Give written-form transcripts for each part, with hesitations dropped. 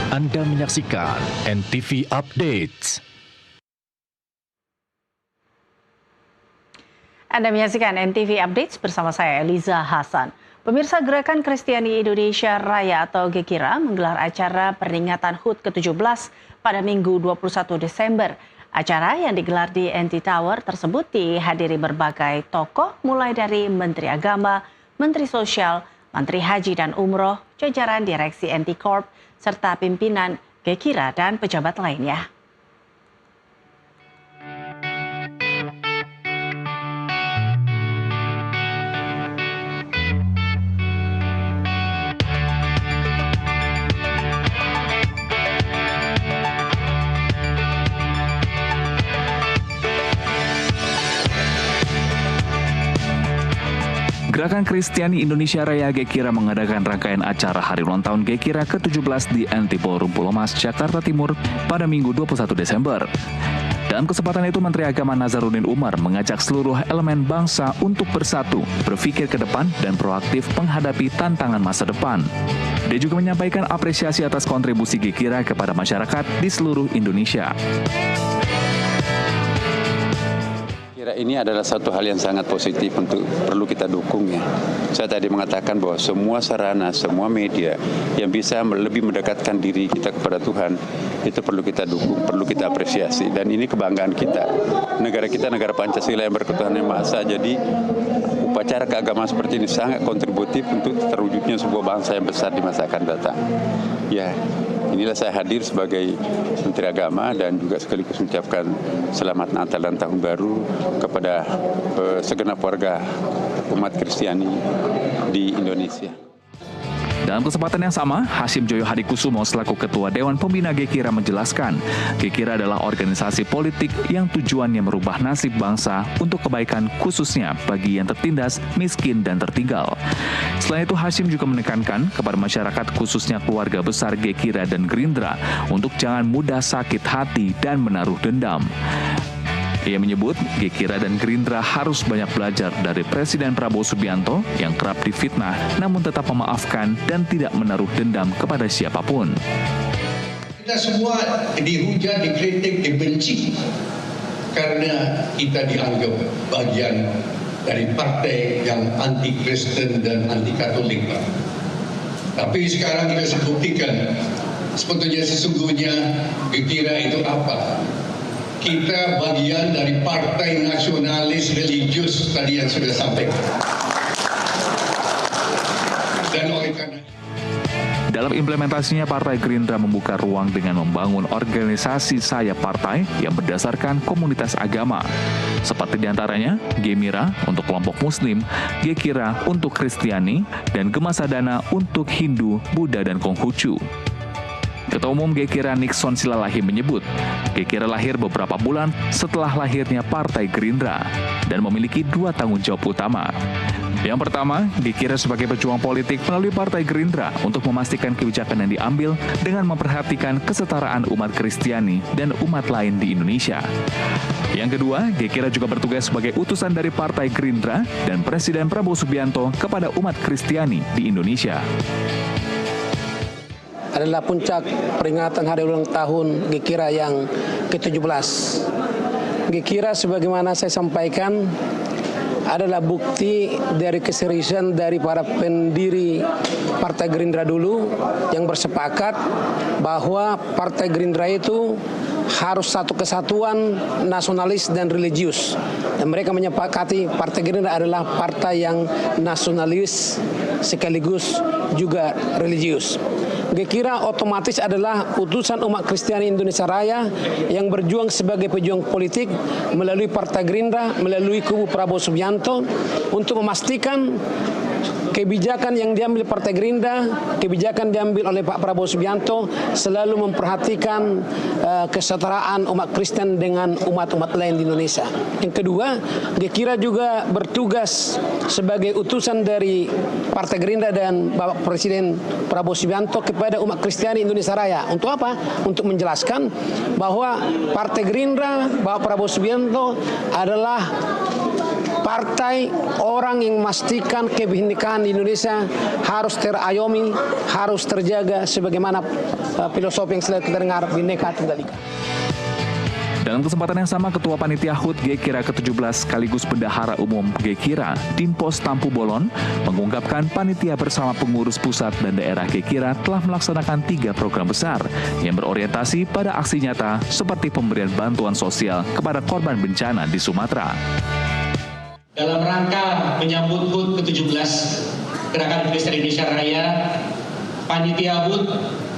Anda menyaksikan NTV Updates. Anda menyaksikan NTV Updates bersama saya Eliza Hasan. Pemirsa Gerakan Kristiani Indonesia Raya atau GKIRA menggelar acara peringatan HUT ke-17 pada Minggu 21 Desember. Acara yang digelar di NT Tower tersebut dihadiri berbagai tokoh mulai dari Menteri Agama, Menteri Sosial, Menteri Haji dan Umroh, jajaran Direksi NT Corp, serta pimpinan GKIRA dan pejabat lainnya. Gerakan Kristiani Indonesia Raya GKIRA mengadakan rangkaian acara Hari Ulang Tahun GKIRA ke-17 di NT Ballroom Pulau Mas, Jakarta Timur pada Minggu 21 Desember. Dalam kesempatan itu, Menteri Agama Nazaruddin Umar mengajak seluruh elemen bangsa untuk bersatu, berpikir ke depan, dan proaktif menghadapi tantangan masa depan. Dia juga menyampaikan apresiasi atas kontribusi GKIRA kepada masyarakat di seluruh Indonesia. Ini adalah satu hal yang sangat positif untuk perlu kita dukung ya. Saya tadi mengatakan bahwa semua sarana, semua media yang bisa lebih mendekatkan diri kita kepada Tuhan, itu perlu kita dukung, perlu kita apresiasi. Dan ini kebanggaan kita. Negara kita negara Pancasila yang berketuhanan yang Maha Esa. Jadi upacara keagamaan seperti ini sangat kontributif untuk terwujudnya sebuah bangsa yang besar di masa akan datang. Ya, inilah saya hadir sebagai Menteri Agama dan juga sekaligus mengucapkan selamat Natal dan Tahun Baru kepada segenap warga umat Kristiani di Indonesia. Dalam kesempatan yang sama, Hasyim Joyo Hadikusumo selaku Ketua Dewan Pembina GKIRA menjelaskan, GKIRA adalah organisasi politik yang tujuannya merubah nasib bangsa untuk kebaikan khususnya bagi yang tertindas, miskin, dan tertinggal. Selain itu, Hasyim juga menekankan kepada masyarakat khususnya keluarga besar GKIRA dan Gerindra untuk jangan mudah sakit hati dan menaruh dendam. Ia menyebut GKIRA dan Gerindra harus banyak belajar dari Presiden Prabowo Subianto yang kerap difitnah namun tetap memaafkan dan tidak menaruh dendam kepada siapapun. Kita semua dihujat, dikritik, dibenci karena kita dianggap bagian dari partai yang anti-Kristen dan anti-Katolik. Tapi sekarang kita buktikan sebetulnya sesungguhnya GKIRA itu apa? Kita bagian dari partai nasionalis religius tadi yang sudah sampaikan. Dan oleh karena dalam implementasinya, Partai Gerindra membuka ruang dengan membangun organisasi sayap partai yang berdasarkan komunitas agama. Seperti diantaranya, Gemira untuk kelompok Muslim, GKIRA untuk Kristiani, dan Gemasadana untuk Hindu, Buddha, dan Konghucu. Ketua Umum GKIRA Nixon Silalahi menyebut, GKIRA lahir beberapa bulan setelah lahirnya Partai Gerindra dan memiliki dua tanggung jawab utama. Yang pertama, GKIRA sebagai pejuang politik melalui Partai Gerindra untuk memastikan kebijakan yang diambil dengan memperhatikan kesetaraan umat Kristiani dan umat lain di Indonesia. Yang kedua, GKIRA juga bertugas sebagai utusan dari Partai Gerindra dan Presiden Prabowo Subianto kepada umat Kristiani di Indonesia. Adalah puncak peringatan hari ulang tahun GKIRA yang ke-17. GKIRA sebagaimana saya sampaikan adalah bukti dari keseriusan dari para pendiri Partai Gerindra dulu yang bersepakat bahwa Partai Gerindra itu harus satu kesatuan nasionalis dan religius. Dan mereka menyepakati Partai Gerindra adalah partai yang nasionalis sekaligus juga religius. GKIRA otomatis adalah utusan umat Kristiani Indonesia Raya yang berjuang sebagai pejuang politik melalui Partai Gerindra, melalui kubu Prabowo Subianto untuk memastikan kebijakan yang diambil Partai Gerindra, kebijakan diambil oleh Pak Prabowo Subianto selalu memperhatikan kesetaraan umat Kristen dengan umat-umat lain di Indonesia. Yang kedua, GKIRA juga bertugas sebagai utusan dari Partai Gerindra dan Bapak Presiden Prabowo Subianto kepada umat Kristiani Indonesia Raya. Untuk apa? Untuk menjelaskan bahwa Partai Gerindra, Bapak Prabowo Subianto adalah partai orang yang memastikan kebinekaan di Indonesia harus terayomi, harus terjaga sebagaimana filosofi yang selalu kita dengar, Bhinneka Tunggal Ika. Dalam kesempatan yang sama, Ketua Panitia HUT Gekira ke-17 sekaligus Bendahara Umum Gekira, Dimpos Tampu Bolon, mengungkapkan panitia bersama pengurus pusat dan daerah Gekira telah melaksanakan 3 program besar yang berorientasi pada aksi nyata seperti pemberian bantuan sosial kepada korban bencana di Sumatera. Dalam rangka menyambut HUT ke-17 Gerakan Kristen Indonesia Raya, Panitia HUT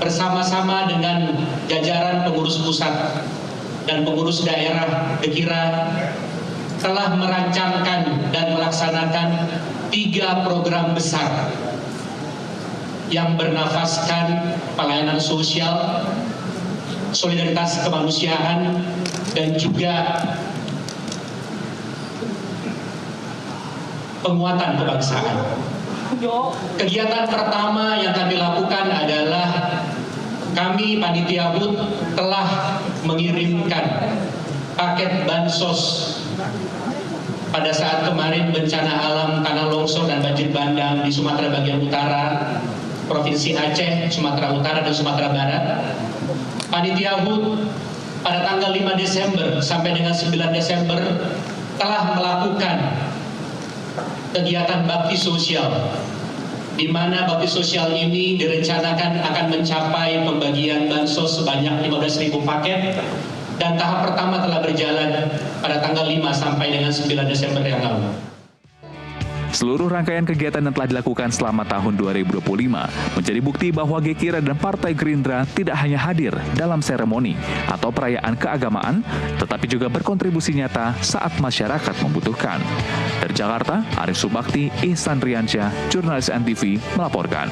bersama-sama dengan jajaran pengurus pusat dan pengurus daerah Gekira telah merancangkan dan melaksanakan 3 program besar yang bernafaskan pelayanan sosial, solidaritas kemanusiaan, dan juga penguatan kebangsaan. Kegiatan pertama yang kami lakukan adalah kami Panitia HUT telah mengirimkan paket bansos pada saat kemarin bencana alam tanah longsor dan banjir bandang di Sumatera bagian utara, Provinsi Aceh, Sumatera Utara, dan Sumatera Barat. Panitia HUT pada tanggal 5 Desember sampai dengan 9 Desember telah melakukan kegiatan bakti sosial, di mana bakti sosial ini direncanakan akan mencapai pembagian bansos sebanyak 15.000 paket, dan tahap pertama telah berjalan pada tanggal 5 sampai dengan 9 Desember yang lalu. Seluruh rangkaian kegiatan yang telah dilakukan selama tahun 2025 menjadi bukti bahwa Gekira dan Partai Gerindra tidak hanya hadir dalam seremoni atau perayaan keagamaan, tetapi juga berkontribusi nyata saat masyarakat membutuhkan. Dari Jakarta, Arif Subakti, Ihsan Riansyah, Jurnalis NTV melaporkan.